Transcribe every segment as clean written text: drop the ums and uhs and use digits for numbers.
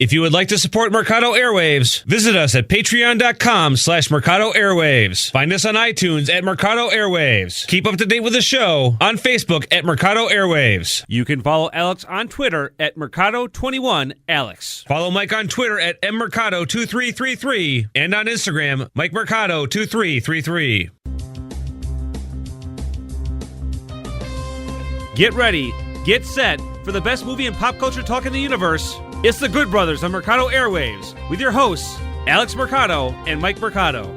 If you would like to support Mercado Airwaves, visit us at patreon.com/Mercado Airwaves. Find us on iTunes at Mercado Airwaves. Keep up to date with the show on Facebook at Mercado Airwaves. You can follow Alex on Twitter at Mercado21Alex. Follow Mike on Twitter at mmercado2333 and on Instagram, Mike Mercado2333. Get ready, get set for the best movie and pop culture talk in the universe. It's The Good Brothers on Mercado Airwaves with your hosts, Alex Mercado and Mike Mercado.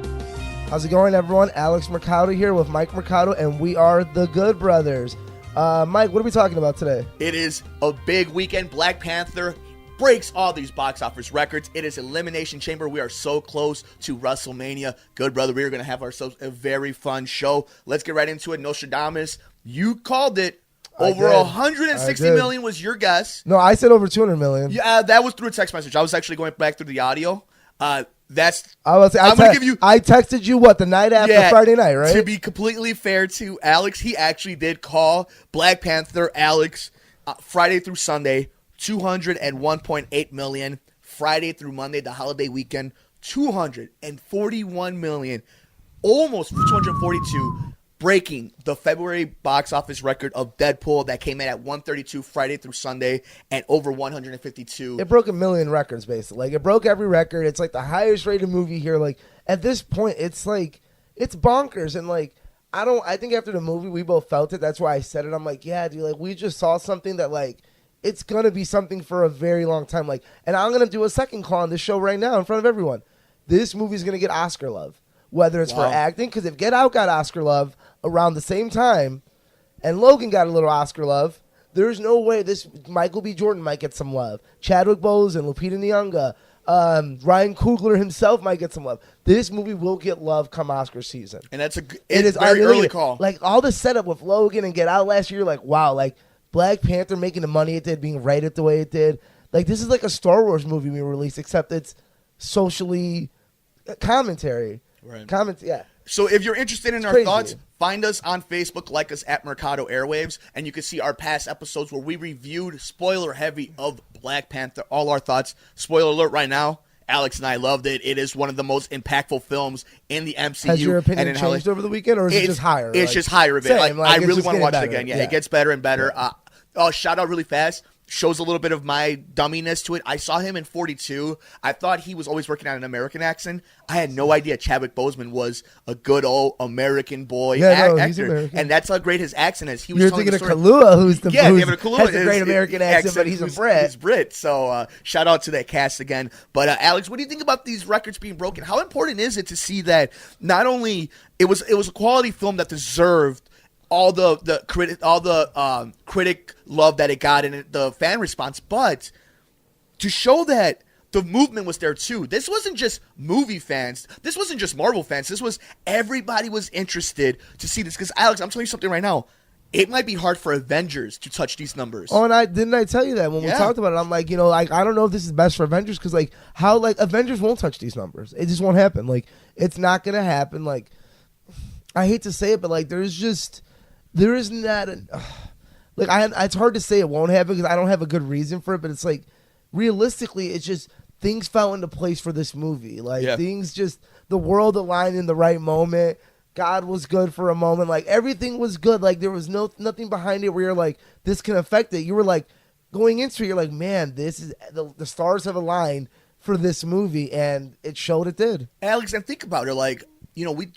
How's it going, everyone? Alex Mercado here with Mike Mercado, and we are The Good Brothers. Mike, what are we talking about today? It is a big weekend. Black Panther breaks all these box office records. It is Elimination Chamber. We are so close to WrestleMania. Good brother, we are going to have ourselves a very fun show. Let's get right into it. Nostradamus, you called it. Over 160 million was your guess. No, I said over 200 million. Yeah, that was through a text message. I was actually going back through the audio. I texted you the night after Friday night, right? To be completely fair to Alex, he actually did call Black Panther Alex Friday through Sunday, 201.8 million. Friday through Monday, the holiday weekend, 241 million, almost 242. Breaking the February box office record of Deadpool that came in at 132 Friday through Sunday and over 152. It broke a million records, basically. It broke every record. It's the highest rated movie here. At this point, it's bonkers. And I think after the movie, we both felt it. That's why I said it. I'm yeah, dude, we just saw something that it's going to be something for a very long time. And I'm going to do a second call on this show right now in front of everyone. This movie's going to get Oscar love. Whether it's for acting, because if Get Out got Oscar love around the same time, and Logan got a little Oscar love, there's no way this Michael B. Jordan might get some love. Chadwick Boseman, Lupita Nyong'o, Ryan Coogler himself might get some love. This movie will get love come Oscar season. And it is very early call. All the setup with Logan and Get Out last year, wow, Black Panther making the money it did, being rated the way it did. This is a Star Wars movie we released, except it's socially commentary. Right. Yeah. So if you're interested in our thoughts, find us on Facebook, like us at Mercado Airwaves, and you can see our past episodes where we reviewed spoiler heavy of Black Panther. All our thoughts. Spoiler alert right now. Alex and I loved it. It is one of the most impactable films in the MCU. Has your opinion changed over the weekend, or is it just higher? It's just higher of it. I really want to watch better. it again. Yeah, it gets better and better. Shout out really fast. Shows a little bit of my dumminess to it. I saw him in 42. I thought he was always working on an American accent. I had no idea Chadwick Boseman was a good old American boy actor. He's American. And that's how great his accent is. You're thinking of Kahlua, who's has a great American accent, but he's a Brit. He's Brit. So shout out to that cast again. But Alex, what do you think about these records being broken? How important is it to see that not only it was a quality film that deserved all the critic love that it got and the fan response, but to show that the movement was there too. This wasn't just movie fans. This wasn't just Marvel fans. This was everybody was interested to see this. Because Alex, I'm telling you something right now. It might be hard for Avengers to touch these numbers. Oh, and I tell you that when we talked about it? I'm I don't know if this is best for Avengers because how Avengers won't touch these numbers. It just won't happen. It's not gonna happen. I hate to say it, but there is not it's hard to say it won't happen because I don't have a good reason for it, but it's realistically, it's just things fell into place for this movie. Things just, the world aligned in the right moment. God was good for a moment. Everything was good. There was nothing behind it where you're this can affect it. You were going into it, you're man, this is, the stars have aligned for this movie, and it showed it did. Alex, and think about it,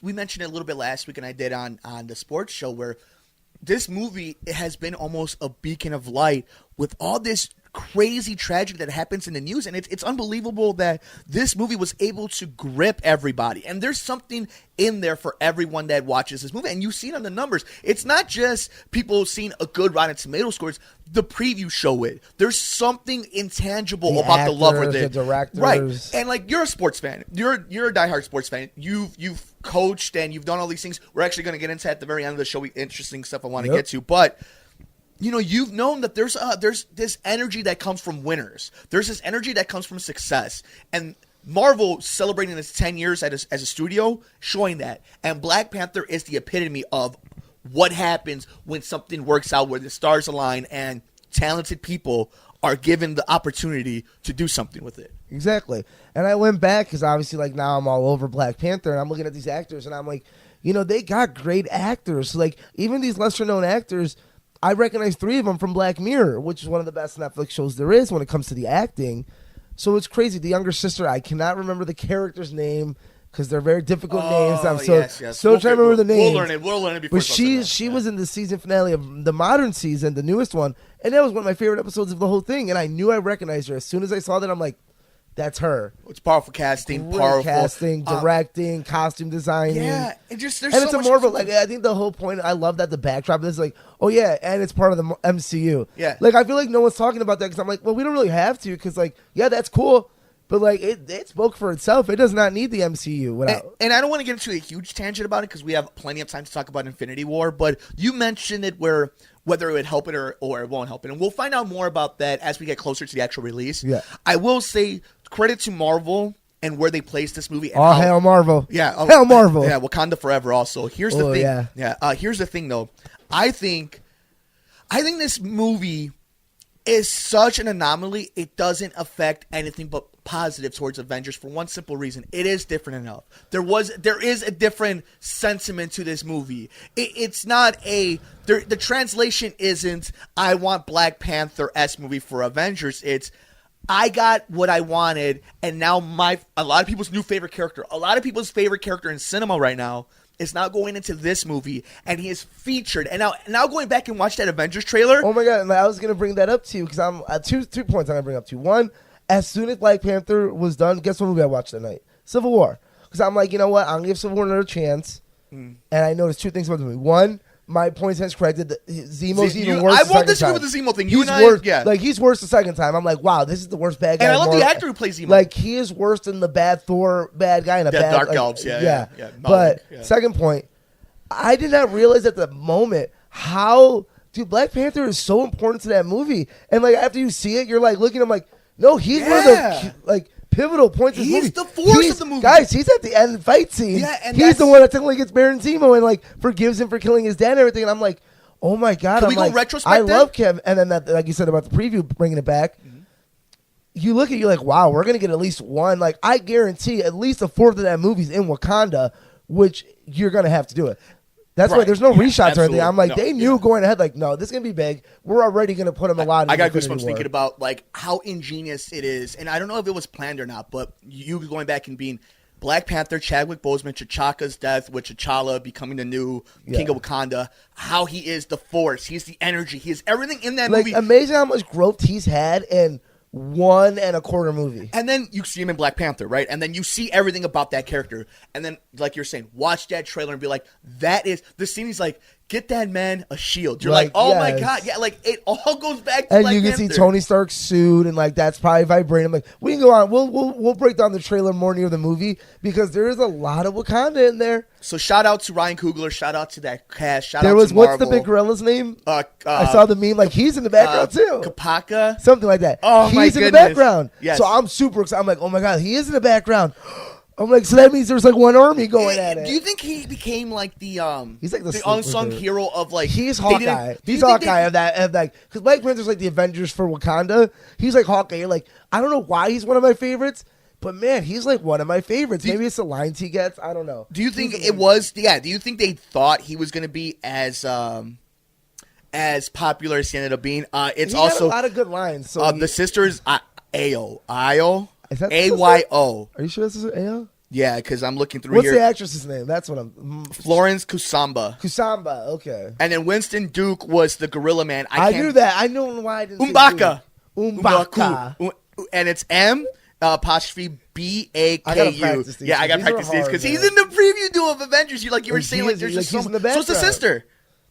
we mentioned it a little bit last week, and I did on the sports show where this movie has been almost a beacon of light with all this crazy tragedy that happens in the news, and it's unbelievable that this movie was able to grip everybody. And there's something in there for everyone that watches this movie, and you see it on the numbers. It's not just people seeing a good Rotten Tomato scores. The previews show it. There's something intangible about the love of it. The directors, right? And you're a sports fan. You're a diehard sports fan. You've coached and you've done all these things. We're actually going to get into at the very end of the show. Interesting stuff I want to get to, but. You've known that there's this energy that comes from winners. There's this energy that comes from success. And Marvel celebrating its 10 years as a studio, showing that. And Black Panther is the epitome of what happens when something works out, where the stars align and talented people are given the opportunity to do something with it. Exactly. And I went back because obviously, like, now I'm all over Black Panther, and I'm looking at these actors, and I'm like, you know, they got great actors. Like, even these lesser-known actors, I recognize 3 of them from Black Mirror, which is one of the best Netflix shows there is when it comes to the acting. So it's crazy. The younger sister, I cannot remember the character's name because they're very difficult names. I'm still trying to remember the name. We'll learn it before. But she was in the season finale of the modern season, the newest one, and that was one of my favorite episodes of the whole thing. And I knew I recognized her. As soon as I saw that, I'm like, that's her. It's powerful casting, directing, costume designing. Yeah, there's and so it's much more of a, like, I think the whole point, I love that the backdrop is like, oh yeah, and it's part of the MCU. Yeah. Like, I feel like no one's talking about that because I'm like, well, we don't really have to because, like, yeah, that's cool. But, like, it spoke for itself. It does not need the MCU without. And I don't want to get into a huge tangent about it because we have plenty of time to talk about Infinity War. But you mentioned it whether it would help it or it won't help it. And we'll find out more about that as we get closer to the actual release. Yeah. I will say credit to Marvel and where they placed this movie. And Hail Marvel. Yeah. Hail Marvel. Yeah, Wakanda Forever also. Here's the thing. Yeah. Here's the thing, though. I think this movie is such an anomaly. It doesn't affect anything but positive towards Avengers for one simple reason. It is different enough. There is a different sentiment to this movie. It's not the translation isn't I want Black Panther-esque movie for Avengers. It's I got what I wanted, and now a lot of people's new favorite character, a lot of people's favorite character in cinema right now is now going into this movie, and he is featured. And now going back and watch that Avengers trailer. Oh my god! And I was gonna bring that up to you because I'm two points I'm gonna bring up to you. One, as soon as Black Panther was done, guess what movie I watched that night? Civil War. Because I'm like, you know what? I'm gonna give Civil War another chance. And I noticed 2 things about the movie. One, my point has corrected. Zemo's even worse. I won't disagree with the Zemo thing. He's worse. Yeah. Like, he's worse the second time. I'm like, wow, this is the worst bad guy. And I love the actor who plays Zemo. Like, he is worse than the bad Thor bad guy in a bad Dark like, Elves. Yeah. But second point, I did not realize at the moment how, dude, Black Panther is so important to that movie. And like after you see it, you're like looking at him like, no, he's one of the like pivotal points of the movie. He's the force of the movie. Guys, he's at the end fight scene. Yeah, and he's the one that technically gets Baron Zemo and like forgives him for killing his dad and everything. And I'm like, oh my god, Can we go retrospect? I love Kev. And then that, like you said about the preview, bringing it back. You look at you're like, wow, we're gonna get at least one. Like I guarantee at least a fourth of that movie's in Wakanda, which you're gonna have to do it. That's why there's no reshots or anything. I'm like, they knew going ahead, like, no, this is going to be big. We're already going to put him a lot in. I got goosebumps thinking about, like, how ingenious it is. And I don't know if it was planned or not, but you going back and being Black Panther, Chadwick Boseman, T'Chaka's death with T'Challa becoming the new King of Wakanda, how he is the force. He's the energy. He is everything in that movie. Amazing how much growth he's had in 1.25 movie. And then you see him in Black Panther, right? And then you see everything about that character. And then, like you're saying, watch that trailer and be like, that is the scene. He's like, get that man a shield. You're like, oh my god, yeah, like it all goes back to and Black you can Panther. see Tony Stark's suit, and like that's probably vibrating. Like we can go on. We'll break down the trailer more near the movie because there is a lot of Wakanda in there. So shout out to Ryan Coogler. Shout out to that cast. Shout there out was to Marvel. What's the big gorilla's name? I saw the meme. Like he's in the background too. Kapaka, something like that. Oh my he's in the goodness. background. Yes. So I'm super excited. I'm like, oh my god, he is in the background. I'm like, so that means there's like one army going at it. Do you think he became like the he's like the unsung hero of like he's Hawkeye. He's Hawkeye of that because Black Panther's like the Avengers for Wakanda. He's like Hawkeye. Like I don't know why he's one of my favorites, but man, he's like one of my favorites. Maybe it's the lines he gets. I don't know. Do you think it was? Yeah. Do you think they thought he was going to be as popular as he ended up being? It's he also had a lot of good lines. So the sisters Ayo. Is that Ayo. Are you sure this is Ayo? Yeah, because I'm looking through What's here. What's the actress's name? That's what I'm. Florence Kusamba. Kusamba, okay. And then Winston Duke was the Gorilla Man. I knew that. I know why I didn't. Umbaka. And it's M apostrophe BAKU. Yeah, I got to practice these because he's in the preview duel of Avengers. You were saying like there's just so much. So it's the sister.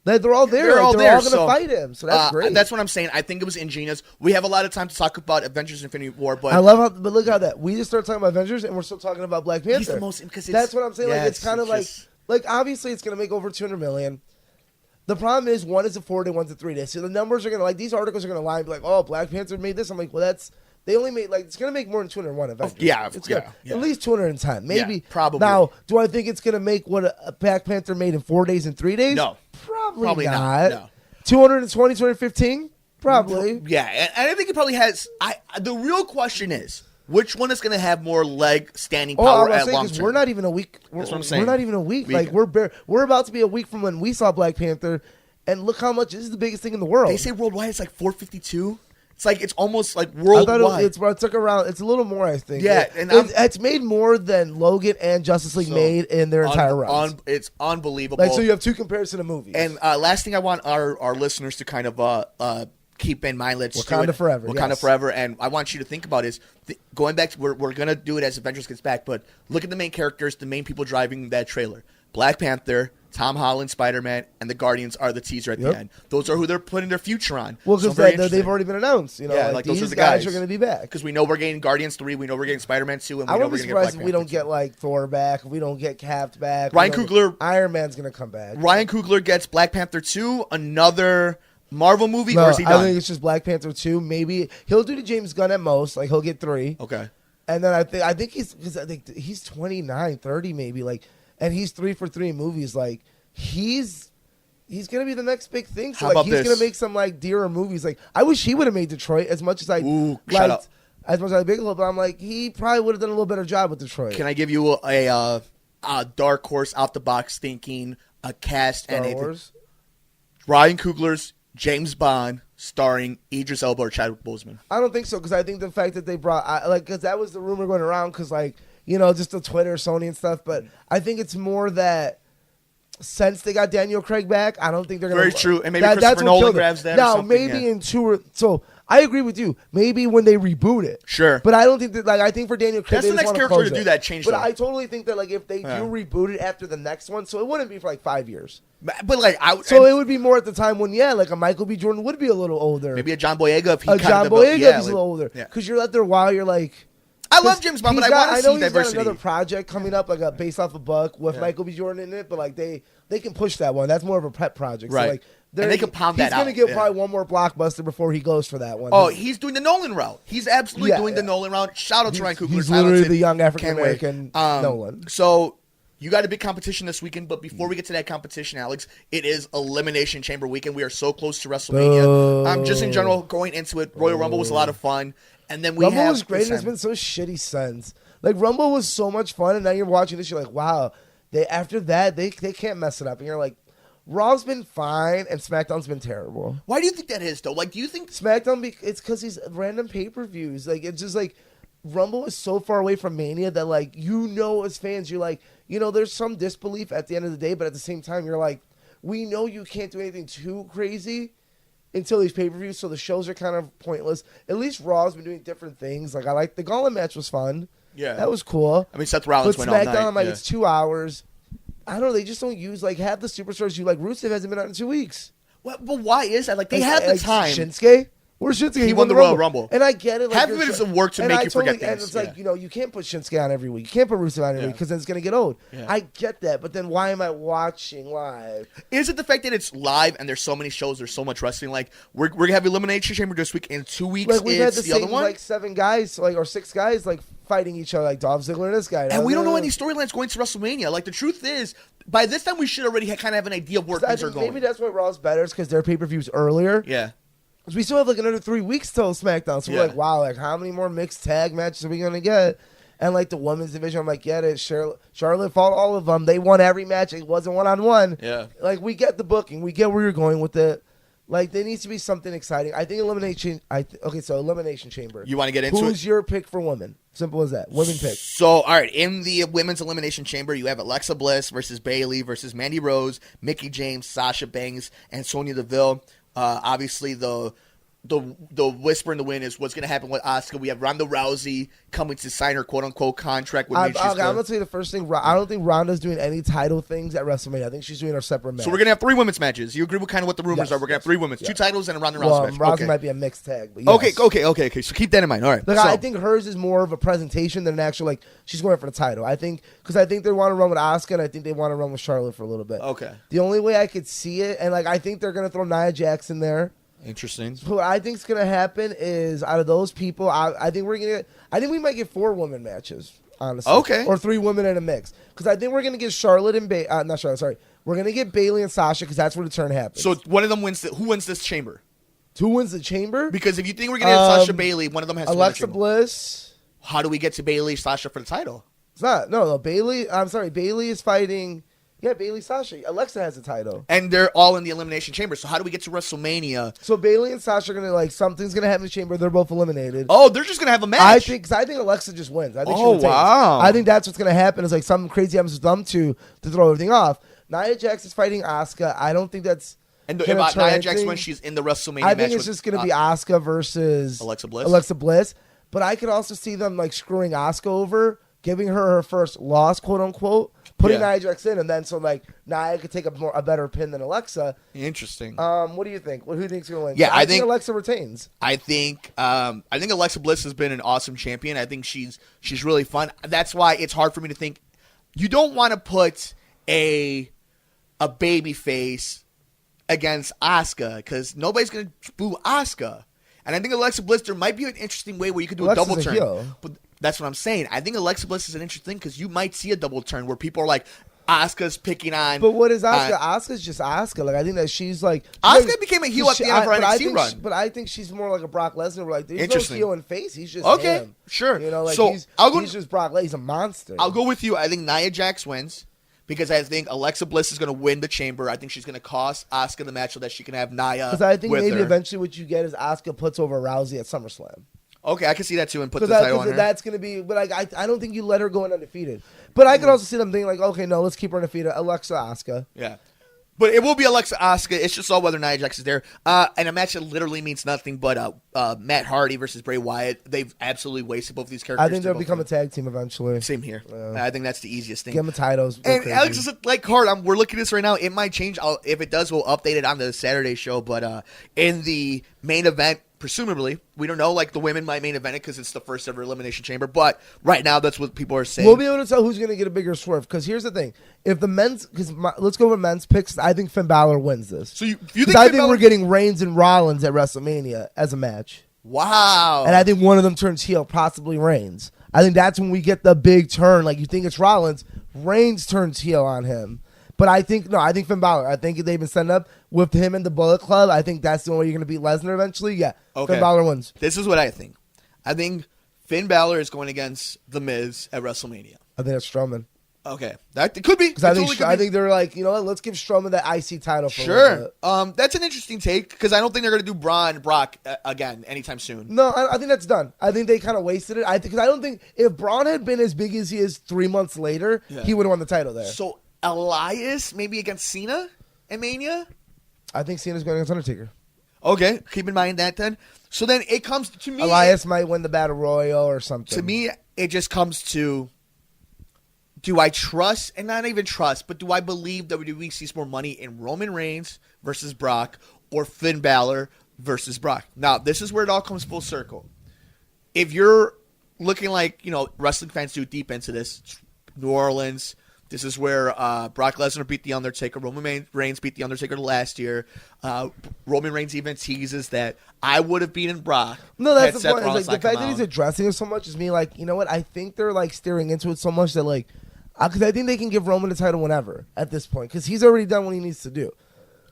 They're all there. They're all going to fight him. So that's great. That's what I'm saying. I think it was ingenious. We have a lot of time to talk about Avengers Infinity War, but I love how. But look how that we just started talking about Avengers and we're still talking about Black Panther. He's the most because that's what I'm saying. Like it's kind of like obviously it's going to make over 200 million. The problem is one is a 4 day, one's a 3 day. So the numbers are going to like these articles are going to lie and be like, oh, Black Panther made this. I'm like, well, that's. They only made it's gonna make more than 201 Avengers. It's gonna, at least 210, maybe. Yeah, probably. Now, do I think it's gonna make what a Black Panther made in 4 days and 3 days? No, probably not. No. 220, 215. Probably. Yeah, and I think it probably has. The real question is, which one is going to have more leg standing power at long term? We're not even a week. That's what I'm saying. We're not even a week. Like we're about to be a week from when we saw Black Panther, and look how much this is the biggest thing in the world. They say worldwide it's like 452. It's almost like worldwide. I thought it took around. It's a little more, I think. Yeah, and it's made more than Logan and Justice League made in their entire run. It's unbelievable. Like, so you have two comparison of movies. And last thing I want our listeners to kind of keep in mind. Wakanda Forever. Wakanda Forever, and I want you to think about is going back to we're gonna do it as Avengers gets back, but look at the main characters, the main people driving that trailer: Black Panther, Tom Holland, Spider-Man, and the Guardians are the teaser at the end. Those are who they're putting their future on. Well, because they've already been announced. You know, yeah, like those these are the guys are going to be back. Because we know we're getting Guardians 3, we know we're getting Spider-Man 2, and we I know wouldn't we're be going to get Black surprised if Panther we don't 2. get like Thor back, if we don't get Cap back. Ryan Coogler, Iron Man's going to come back. Ryan Coogler gets Black Panther 2, another Marvel movie, or is he done? I think it's just Black Panther 2. Maybe he'll do the James Gunn at most. Like he'll get 3. Okay. And then I think he's 29, 30 maybe. Like, and he's 3 for 3 movies. Like he's gonna be the next big thing. So like he's gonna make some like dearer movies. Like I wish he would have made Detroit as much as I liked, as much as I Bigelow, but I'm like he probably would have done a little better job with Detroit. Can I give you a dark horse out the box thinking a cast Star and Wars? Ryan Coogler's James Bond starring Idris Elba or Chadwick Boseman? I don't think so because I think the fact that they brought because that was the rumor going around because just the Twitter, Sony and stuff. But I think it's more that. Since they got Daniel Craig back, I don't think they're going to... Very true. And maybe Christopher Nolan grabs that now, or something. Maybe in 2 or... So, I agree with you. Maybe when they reboot it. Sure. But I don't think that... I think for Daniel Craig, that's the next character to do that change. But I totally think that, if they do reboot it after the next one, so it wouldn't be for, 5 years. But, it would be more at the time when, a Michael B. Jordan would be a little older. Maybe a John Boyega if he John Boyega is a little older. Because you're out there while you're I love James Bond, but I want to see diversity. He's got another project coming up, based off a book with Michael B. Jordan in it, but they can push that one. That's more of a pet project. Right. So, and they can pound that out. He's going to get probably one more blockbuster before he goes for that one. Oh, he's doing the Nolan route. He's absolutely doing the Nolan route. Shout out to Ryan Coogler. He's literally the young African-American Nolan. So you got a big competition this weekend, but before we get to that competition, Alex, it is Elimination Chamber weekend. We are so close to WrestleMania. Just in general, going into it, Royal Rumble was a lot of fun. And then Rumble was great, and it's been so shitty since. Rumble was so much fun, and now you're watching this, you're like, wow. After that, they can't mess it up. And you're like, Raw's been fine, and SmackDown's been terrible. Why do you think that is, though? Do you think... SmackDown, it's because these random pay-per-views. It's just Rumble is so far away from Mania that, as fans, you're there's some disbelief at the end of the day, but at the same time, you're like, we know you can't do anything too crazy until these pay-per-views, so the shows are kind of pointless. At least Raw's been doing different things. I like the Gauntlet match was fun. Yeah. That was cool. I mean, Seth Rollins went all night. SmackDown, it's 2 hours. I don't know. They just don't use, half the superstars you Rusev hasn't been out in 2 weeks. Well, but why is that? They have the time. Shinsuke? Where's Shinsuke? He won the Royal Rumble. And I get it. Half of it is the work to make you forget things. And it's you can't put Shinsuke on every week. You can't put Rusev on every week because then it's going to get old. Yeah. I get that. But then why am I watching live? Is it the fact that it's live and there's so many shows, there's so much wrestling? We're going to have Elimination Chamber this week. In 2 weeks, we've had the other one? 7 guys, or 6 guys, fighting each other, Dolph Ziggler and this guy. And we don't know any storylines going to WrestleMania. The truth is, by this time we should already kind of have an idea of where things are going. Maybe that's why Raw's better, is because their pay-per-views earlier. Yeah. Because we still have another 3 weeks till SmackDown. So we're wow, how many more mixed tag matches are we going to get? And the women's division, I'm get it. Charlotte fought all of them. They won every match. It wasn't one-on-one. Yeah. We get the booking. We get where you're going with it. There needs to be something exciting. I think Elimination Chamber. You want to get into Who's your pick for women? Simple as that. Women pick. So, all right, in the Women's Elimination Chamber, you have Alexa Bliss versus Bayley versus Mandy Rose, Mickie James, Sasha Banks, and Sonya Deville. Obviously, the whisper in the wind is what's going to happen with Asuka. We have Ronda Rousey coming to sign her quote-unquote contract with I'm going to tell you the first thing. I don't think Ronda's doing any title things at WrestleMania. I think she's doing her separate match. So we're going to have 3 women's matches. You agree with kind of what the rumors are? We're going to have 3 women's. 2 titles and a Ronda Rousey match. Rousey might be a mixed tag. But yes. Okay. So keep that in mind. All right. I think hers is more of a presentation than an actual, she's going for the title. I think they want to run with Asuka, and I think they want to run with Charlotte for a little bit. Okay. The only way I could see it, and I think they're going to throw Nia Jax in there. Interesting. So what I think is going to happen is out of those people, I think we might get 4 women matches, honestly. Okay. Or 3 women in a mix. Because I think we're going to get Charlotte and We're going to get Bayley and Sasha because that's where the turn happens. So one of them wins. Who wins this chamber? Who wins the chamber? Because if you think we're going to have Sasha Bailey, one of them has to win the Alexa chamber. Bliss. How do we get to Bailey Sasha for the title? It's not. No. Bailey. I'm sorry. Bailey is fighting. Yeah, Bailey Sasha. Alexa has the title. And they're all in the Elimination Chamber. So how do we get to WrestleMania? So Bailey and Sasha are going to, like, something's going to happen in the chamber. They're both eliminated. Oh, they're just going to have a match. I think Alexa just wins. I think she retains. Wow. I think that's what's going to happen is, like, something crazy happens with them two to throw everything off. Nia Jax is fighting Asuka. I don't think that's And about Nia Jax when she's in the WrestleMania match. I think it's just going to be Asuka versus Alexa Bliss. But I could also see them, like, screwing Asuka over, giving her first loss, quote unquote, putting Nia Jax in, and then so, like, Nia could take a better pin than Alexa. Interesting. What do you think? Who do you think's going to win? Yeah, I think Alexa retains. I think Alexa Bliss has been an awesome champion. I think she's really fun. That's why it's hard for me to think. You don't want to put a baby face against Asuka because nobody's going to boo Asuka. And I think Alexa Bliss, there might be an interesting way where you could do Alexa's a double turn. Heel. But that's what I'm saying. I think Alexa Bliss is an interesting thing because you might see a double turn where people are like, Asuka's picking on. But what is Asuka? Asuka's just Asuka. Like, I think that she's like. Asuka became a heel at the end of her NXT run. But I think she's more like a Brock Lesnar. Where, like, there's no heel and face. He's just him. Sure. You know, like so he's just Brock Lesnar. He's a monster. I'll go with you. I think Nia Jax wins. Because I think Alexa Bliss is going to win the chamber. I think she's going to cost Asuka the match so that she can have Nia. Because I think maybe her. Eventually what you get is Asuka puts over Rousey at SummerSlam. Okay, I can see that too and put the title on her. That's going to be, but like I don't think you let her go in undefeated. But I could also see them thinking like, okay, no, let's keep her undefeated. Alexa Asuka. Yeah. But it will be Alexa Asuka. It's just all whether Nia Jax is there. And a match that literally means nothing but Matt Hardy versus Bray Wyatt. They've absolutely wasted both of these characters. I think they'll become a tag team eventually. Same here. I think that's the easiest thing. Give them titles. And Alex is like hard. We're looking at this right now. It might change. If it does, we'll update it on the Saturday show. But in the main event, presumably, we don't know. Like the women might main event it because it's the first ever Elimination Chamber. But right now, that's what people are saying. We'll be able to tell who's going to get a bigger swerve. Because here's the thing: if the men's, let's go with men's picks. I think Finn Balor wins this. So you think? I think we're getting Reigns and Rollins at WrestleMania as a match. Wow. And I think one of them turns heel, possibly Reigns. I think that's when we get the big turn. Like you think it's Rollins, Reigns turns heel on him. But I think Finn Balor. I think they've been setting up with him and the Bullet Club. I think that's the only way you're going to beat Lesnar eventually. Yeah, okay. Finn Balor wins. This is what I think. I think Finn Balor is going against The Miz at WrestleMania. I think that's Strowman. Okay, that it could be. Because I think they're like, you know what? Let's give Strowman that IC title. For sure. That's an interesting take because I don't think they're going to do Braun and Brock again anytime soon. No, I think that's done. I think they kind of wasted it. Because I don't think if Braun had been as big as he is 3 months later, he would have won the title there. So Elias maybe against Cena at Mania? I think Cena's going against Undertaker. Okay, keep in mind that then. So then it comes to me. Elias might win the Battle Royal or something. To me, it just comes to, do I trust, and not even trust, but do I believe WWE sees more money in Roman Reigns versus Brock or Finn Balor versus Brock? Now, this is where it all comes full circle. If you're looking like, wrestling fans do deep into this, New Orleans. This is where Brock Lesnar beat The Undertaker. Roman Reigns beat The Undertaker last year. Roman Reigns even teases that I would have beaten Brock. No, that's the point. Like, the fact that he's addressing it so much is me like, you know what? I think they're like steering into it so much that like, because I think they can give Roman the title whenever at this point because he's already done what he needs to do.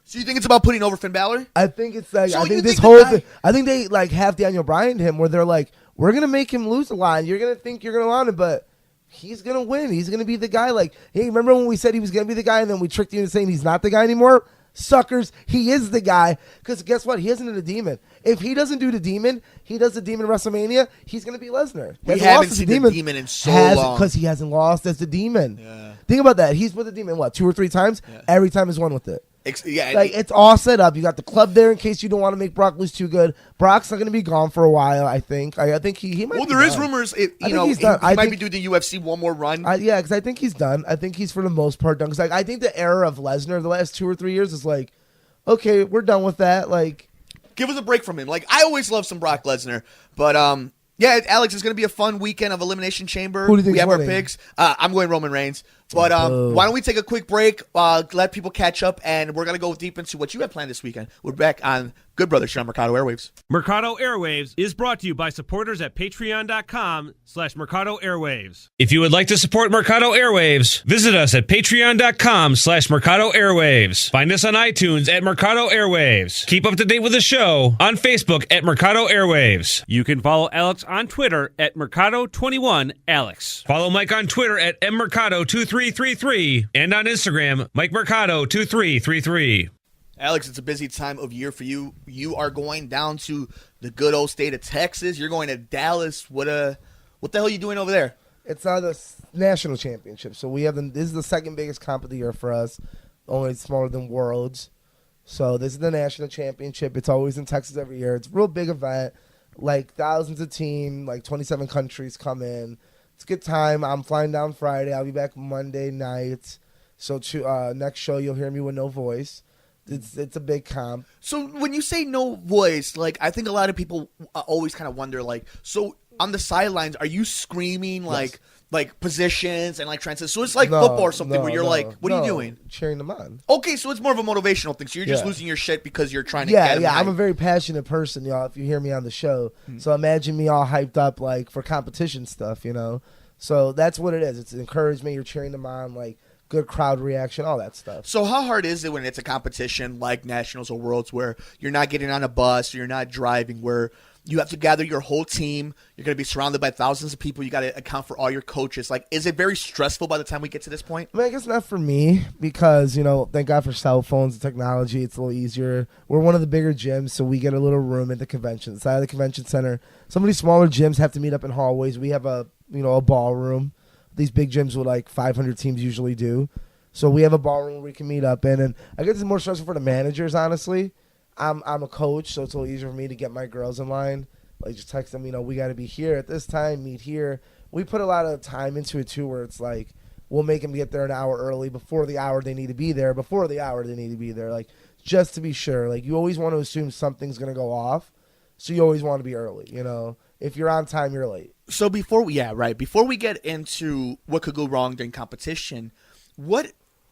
So you think it's about putting over Finn Balor? I think it's like, so I think this whole thing, I think they like have Daniel Bryan him where they're like, we're going to make him lose a lot. You're going to think you're going to want it, but he's going to win. He's going to be the guy. Like, hey, remember when we said he was going to be the guy and then we tricked you into saying he's not the guy anymore? Suckers, he is the guy. Because guess what? He isn't a demon. If he doesn't do the demon, he does the demon WrestleMania, he's going to be Lesnar. We haven't seen the demon in so long. Because he hasn't lost as the demon. Yeah. Think about that. He's with the demon, what, 2 or 3 times? Yeah. Every time he's won with it. It's all set up. You got the club there in case you don't want to make Brock lose too good. Brock's not going to be gone for a while, I think. I think he might. Well, there is rumors. He might be doing the UFC one more run. Yeah, because I think he's done. I think he's for the most part done. Because I think the era of Lesnar the last 2 or 3 years is like, okay, we're done with that. Like, give us a break from him. Like, I always love some Brock Lesnar, but yeah, Alex, it's going to be a fun weekend of Elimination Chamber. Who do you think we have winning? Our picks. I'm going Roman Reigns. But why don't we take a quick break, let people catch up, and we're going to go deep into what you have planned this weekend. We're back on Good Brothers Show on Mercado Airwaves. Mercado Airwaves is brought to you by supporters at patreon.com/Mercado Airwaves. If you would like to support Mercado Airwaves, visit us at patreon.com/Mercado Airwaves. Find us on iTunes at Mercado Airwaves. Keep up to date with the show on Facebook at Mercado Airwaves. You can follow Alex on Twitter at Mercado21Alex. Follow Mike on Twitter at mmercado2333 and on Instagram, Mike Mercado2333. Alex, it's a busy time of year for you. You are going down to the good old state of Texas. You're going to Dallas. What the hell are you doing over there? It's the national championship. So we have this is the second biggest comp of the year for us, only smaller than Worlds. So this is the national championship. It's always in Texas every year. It's a real big event. Like thousands of teams, like 27 countries come in. It's a good time. I'm flying down Friday. I'll be back Monday night. So next show you'll hear me with no voice. It's a big comp. So when you say no voice, like I think a lot of people always kind of wonder, like, so on the sidelines, are you screaming like positions and like transitions? So it's like football or something where you're like, what are you doing? Cheering them on. Okay, so it's more of a motivational thing. So you're just losing your shit because you're trying to get them. Yeah, I'm a very passionate person, y'all, if you hear me on the show. So imagine me all hyped up like for competition stuff, So that's what it is. It's encouragement. You're cheering them on, like good crowd reaction, all that stuff. So how hard is it when it's a competition like Nationals or Worlds where you're not getting on a bus, or you're not driving, where you have to gather your whole team, you're going to be surrounded by thousands of people, you got to account for all your coaches. Like, is it very stressful by the time we get to this point? I guess not for me because, thank God for cell phones and technology. It's a little easier. We're one of the bigger gyms, so we get a little room at the convention side of the convention center. Some of these smaller gyms have to meet up in hallways. We have a ballroom. These big gyms with like 500 teams usually do. So we have a ballroom where we can meet up in. And I guess it's more stressful for the managers, honestly. I'm a coach, so it's a little easier for me to get my girls in line. Like just text them, we got to be here at this time, meet here. We put a lot of time into it too, where it's like we'll make them get there an hour early before the hour they need to be there, like just to be sure. Like you always want to assume something's going to go off, so you always want to be early, If you're on time, you're late. So before we get into what could go wrong during competition,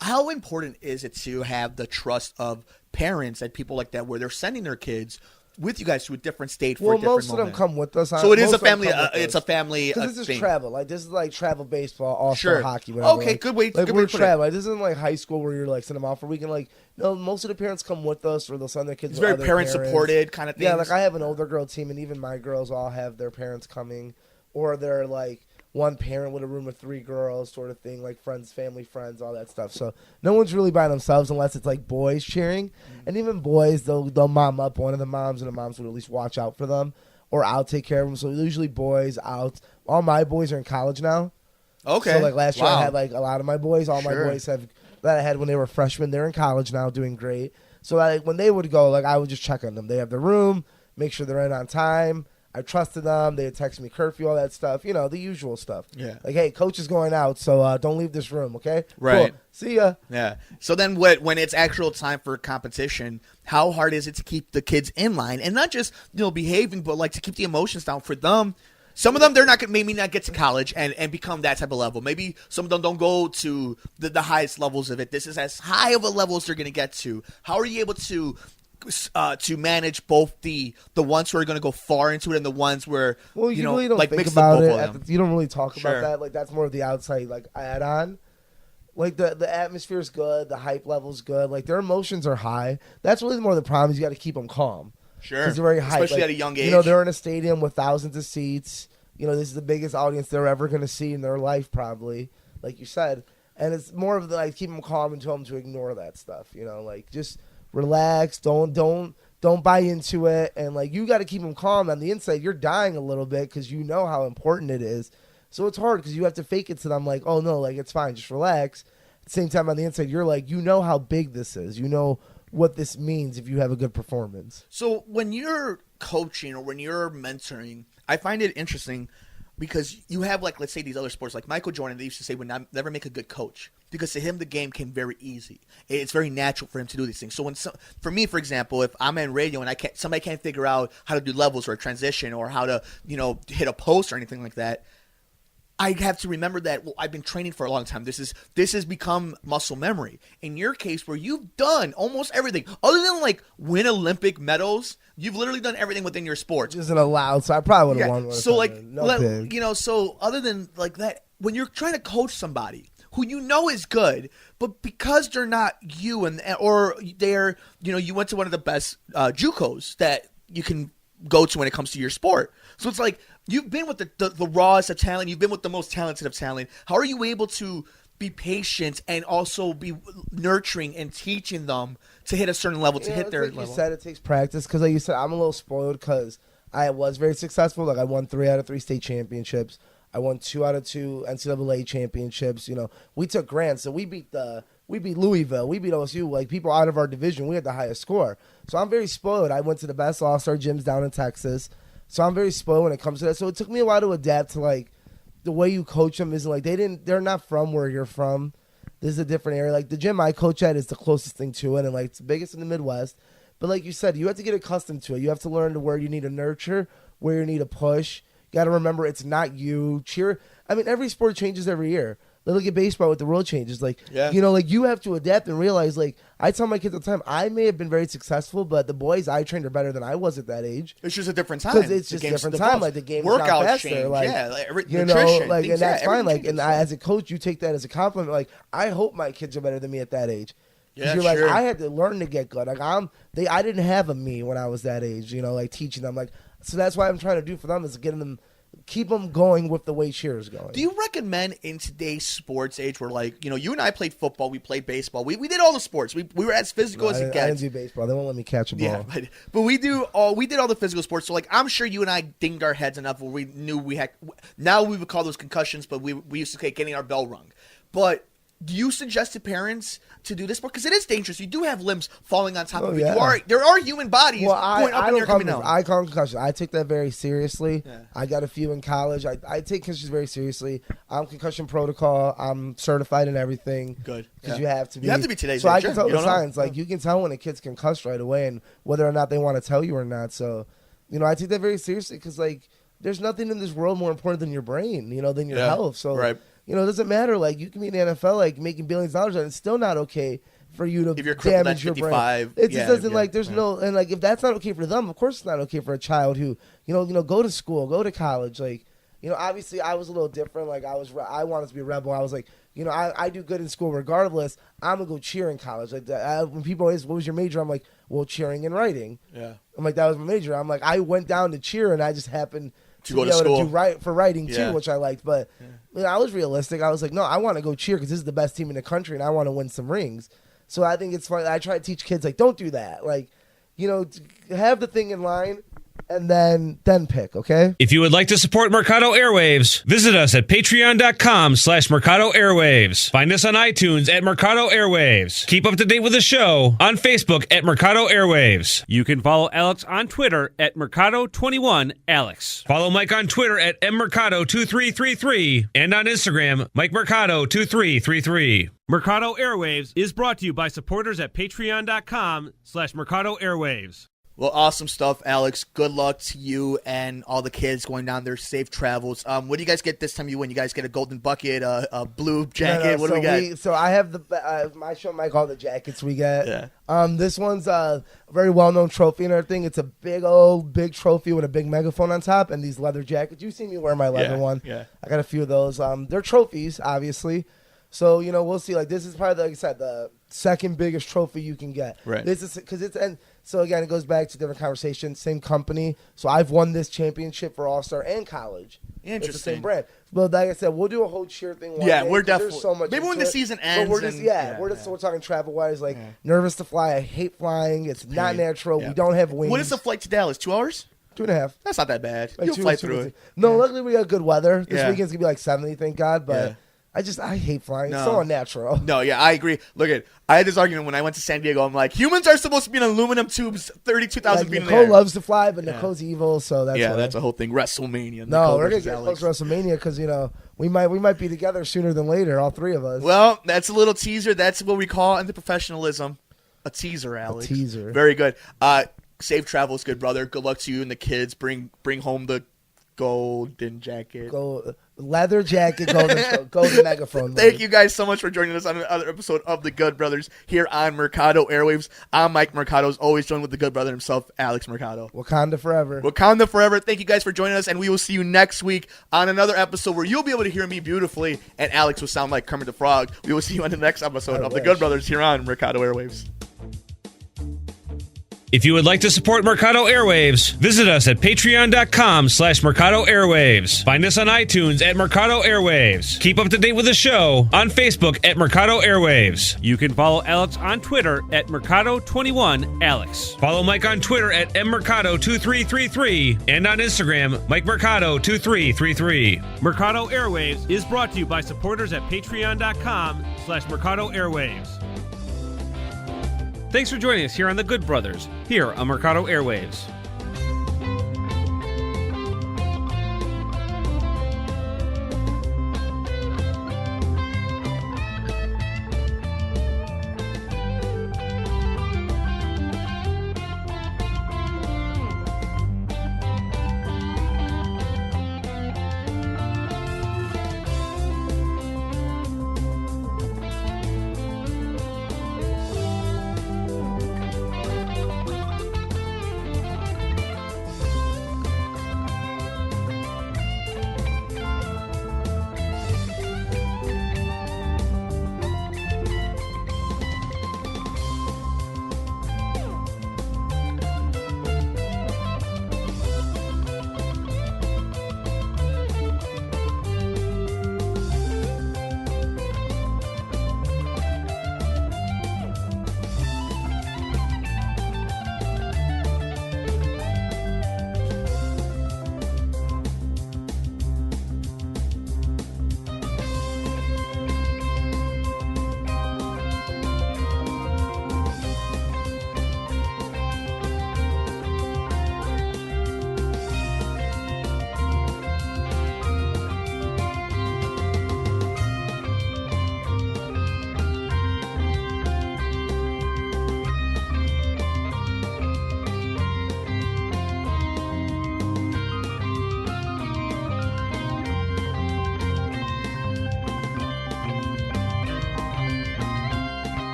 how important is it to have the trust of parents and people like that where they're sending their kids with you guys to a different state for a different moment? Most of them come with us. So it is a family. It's a family. Because this is travel. Like this is like travel baseball, all-star hockey. Whatever. Okay, good way. Like good we're way to travel. Like, this isn't like high school where you're like send them off for a weekend. Like no, most of the parents come with us, or they'll send their kids. It's with very other parent parents. supported kind of thing. Yeah, like I have an older girl team, and even my girls all have their parents coming, or they're like one parent with a room of 3 girls, sort of thing, like friends, family, friends, all that stuff. So no one's really by themselves unless it's like boys cheering. And even boys, they'll mom up one of the moms, and the moms would at least watch out for them, or I'll take care of them. So usually boys out. All my boys are in college now. Okay. So like last year I had like a lot of my boys. All my boys that I had when they were freshmen, they're in college now, doing great. So like when they would go, like I would just check on them. They have their room, make sure they're in on time. I trusted them. They would text me curfew, all that stuff. The usual stuff. Yeah. Like, hey, coach is going out, so don't leave this room, okay? Right. Cool. See ya. Yeah. So then when it's actual time for competition, how hard is it to keep the kids in line and not just, behaving, but like to keep the emotions down for them? Some of them, they're not going to maybe not get to college and become that type of level. Maybe some of them don't go to the highest levels of it. This is as high of a level as they're going to get to. How are you able to manage both the ones who are going to go far into it and the ones where you really don't like think mix about the it. You don't really talk about that. Like that's more of the outside like add on. Like the atmosphere is good, the hype level's good. Like their emotions are high. That's really more the problem. Is you got to keep them calm. Sure, because they're very hyped. Especially like, at a young age. They're in a stadium with thousands of seats. This is the biggest audience they're ever going to see in their life, probably. Like you said, and it's more of the like keep them calm and tell them to ignore that stuff. Like just relax, don't buy into it, and like you got to keep them calm. On the inside, you're dying a little bit because you know how important it is. So it's hard because you have to fake it to them, like, oh no, like it's fine, just relax. At the same time, on the inside, you're like, how big this is, what this means if you have a good performance. So when you're coaching or when you're mentoring, I find it interesting because you have, like, let's say these other sports, like Michael Jordan, they used to say would never make a good coach because to him the game came very easy. It's very natural for him to do these things. So for me, for example, if I'm in radio and somebody can't figure out how to do levels or a transition or how to hit a post or anything like that, I have to remember that, well, I've been training for a long time. This has become muscle memory. In your case, where you've done almost everything, other than like win Olympic medals, you've literally done everything within your sport. Isn't allowed, so I probably would have won. So like, so other than like that, when you're trying to coach somebody who you know is good, but because they're not you or they're, you went to one of the best JUCOs that you can go to when it comes to your sport. So it's like, you've been with the rawest of talent. You've been with the most talented of talent. How are you able to be patient and also be nurturing and teaching them to hit a certain level, to hit their level? You said, it takes practice because, like you said, I'm a little spoiled because I was very successful. Like, I won 3 out of 3 state championships. I won 2 out of 2 NCAA championships. We took grants, so we beat Louisville, we beat OSU, like people out of our division. We had the highest score. So I'm very spoiled. I went to the best all-star gyms down in Texas. So I'm very spoiled when it comes to that. So it took me a while to adapt to like the way you coach them isn't like they're not from where you're from. This is a different area. Like the gym I coach at is the closest thing to it, and like it's the biggest in the Midwest. But like you said, you have to get accustomed to it. You have to learn to where you need to nurture, where you need to push. You got to remember it's not you. Cheer. I mean, every sport changes every year. Look at baseball with the rule changes. Like, like you have to adapt and realize, like, I tell my kids all the time, I may have been very successful, but the boys I trained are better than I was at that age. It's just a different time. Because it's just a different time. Like, the game is not faster. Change. Like, nutrition, like, and that's fine. Like, and as a coach, you take that as a compliment. Like, I hope my kids are better than me at that age. Because you're like, I had to learn to get good. Like, I didn't have a me when I was that age, like, teaching them. Like, so that's what I'm trying to do for them is getting them, keep them going with the way cheer is going. Do you recommend in today's sports age where, like, you and I played football, we played baseball, we did all the sports. We were as physical as it gets. I didn't do baseball. They won't let me catch a ball. Yeah, but we did all the physical sports. So, like, I'm sure you and I dinged our heads enough where we knew we had. Now we would call those concussions, but we used to say getting our bell rung. But do you suggest to parents to do this sport? Because it is dangerous. You do have limbs falling on top of you. There are human bodies going up in there coming down. I call them concussions. I take that very seriously. Yeah. I got a few in college. I take concussions very seriously. I'm concussion protocol. I'm certified in everything. Good. Because you have to be. You have to be today's So I can tell the signs. Like, you can tell when a kid's concussed right away and whether or not they want to tell you or not. So, I take that very seriously because, like, there's nothing in this world more important than your brain, than your health. So, right. It doesn't matter. Like, you can be in the NFL, like, making billions of dollars, and it's still not okay for you to if you're damage your brain. It just doesn't, like, there's no, and, like, if that's not okay for them, of course it's not okay for a child who, go to school, go to college. Like, obviously I was a little different. Like, I wanted to be a rebel. I was like, I do good in school regardless. I'm going to go cheer in college. Like, when people always, what was your major? I'm like, well, cheering and writing. Yeah. I'm like, that was my major. I'm like, I went down to cheer, and I just happened to go to school. To do writing too, which I liked. But I was realistic. I was like, no, I want to go cheer because this is the best team in the country, and I want to win some rings. So I think it's fun. I try to teach kids, like, don't do that. Like, have the thing in line. And then pick, okay? If you would like to support Mercado Airwaves, visit us at patreon.com/Mercado Airwaves. Find us on iTunes at Mercado Airwaves. Keep up to date with the show on Facebook at Mercado Airwaves. You can follow Alex on Twitter at Mercado21Alex. Follow Mike on Twitter at mmercado2333 and on Instagram, Mike Mercado2333. Mercado Airwaves is brought to you by supporters at patreon.com/Mercado Airwaves. Well, awesome stuff, Alex. Good luck to you and all the kids going down there. Safe travels. What do you guys get this time you win? You guys get a golden bucket, a blue jacket? What do we get? So I have my show Mike all the jackets we get. Yeah. This one's a very well-known trophy and everything. It's a big trophy with a big megaphone on top and these leather jackets. You've seen me wear my leather one. Yeah. I got a few of those. They're trophies, obviously. So, we'll see. Like, this is probably, like I said, the second biggest trophy you can get. Right. This is because so again, it goes back to different conversation. Same company. So I've won this championship for All-Star and college. Interesting. It's the same brand. But like I said, we'll do a whole cheer thing. We're definitely. So much maybe when the season ends. But we're talking travel-wise. Like, nervous to fly. I hate flying. It's not natural. We don't have wings. What is the flight to Dallas? 2 hours? 2.5. That's not that bad. Like You'll fly through it. No, luckily we got good weather. This weekend's going to be like 70, thank God. But I hate flying. No. It's so unnatural. No, I agree. Look I had this argument when I went to San Diego. I'm like, humans are supposed to be in aluminum tubes 32,000 feet in the air. Nicole loves to fly, but Nicole's evil, so that's that's a whole thing. WrestleMania. No, we're going to get close to WrestleMania because, we might be together sooner than later, all three of us. Well, that's a little teaser. That's what we call in the professionalism a teaser, Alex. A teaser. Very good. Safe travels, good brother. Good luck to you and the kids. Bring home the golden jacket. Gold, leather jacket, golden megaphone. Thank you guys so much for joining us on another episode of The Good Brothers here on Mercado Airwaves. I'm Mike Mercado, as always joined with the good brother himself, Alex Mercado. Wakanda forever. Wakanda forever. Thank you guys for joining us, and we will see you next week on another episode where you'll be able to hear me beautifully, and Alex will sound like Kermit the Frog. We will see you on the next episode of The Good Brothers here on Mercado Airwaves. If you would like to support Mercado Airwaves, visit us at patreon.com/Mercado Airwaves. Find us on iTunes at Mercado Airwaves. Keep up to date with the show on Facebook at Mercado Airwaves. You can follow Alex on Twitter at Mercado21Alex. Follow Mike on Twitter at mmercado2333 and on Instagram, MikeMercado2333. Mercado Airwaves is brought to you by supporters at patreon.com/Mercado Airwaves. Thanks for joining us here on The Good Brothers, here on Mercado Airwaves.